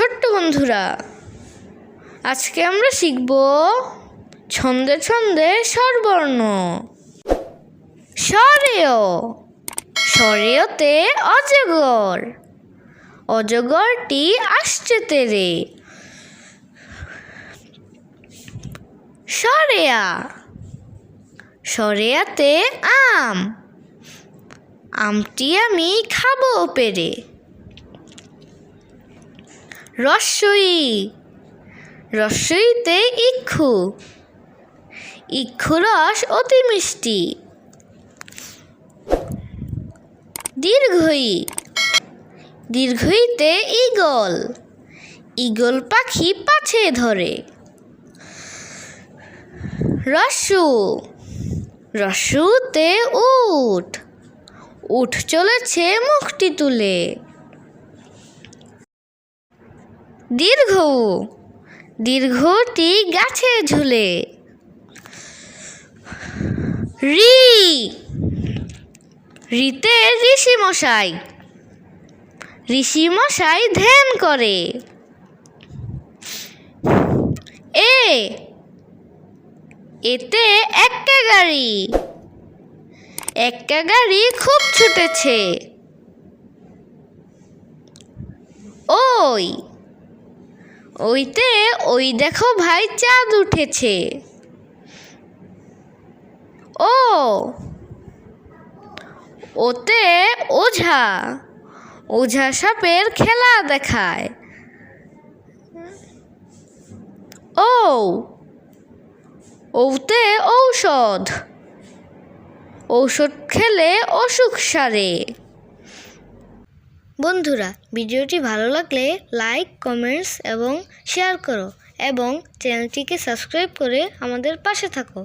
ছোট্ট বন্ধুরা, আজকে আমরা শিখব ছন্দে ছন্দে স্বরবর্ণ। স্বরেয়, স্বরেয়তে অজগর, অজগরটি আসছে তেরে। স্বরেয়া, স্বরেয়াতে আম, আমটি আমি খাবো পেরে। রস্বই, রস্বইতে ইক্ষু, ইক্ষু রস অতি মিষ্টি। দীর্ঘই, দীর্ঘইতে ঈগল, ঈগল পাখি পাছে ধরে। রস্যু, রস্যুতে উট, উট চলেছে মুখটি তুলে। দীর্ঘ, দীর্ঘটি গাছে ঝুলে। ঋ, ঋতে ঋষি মশাই, ঋষি মশাই ধ্যান করে। এ, এতে একটা গাড়ি, একটা গাড়ি খুব ছুটেছে। ওই, ওইতে ওই দেখো ভাই চাঁদ উঠেছে। ও, ওতে ওঝা, ওঝা সাপের খেলা দেখায়। ও, ওতে ঔষধ, ঔষধ খেলে অসুখ সারে। বন্ধুরা, ভিডিওটি ভালো লাগলে লাইক, কমেন্টস এবং শেয়ার করো এবং চ্যানেলটিকে সাবস্ক্রাইব করে আমাদের পাশে থাকো।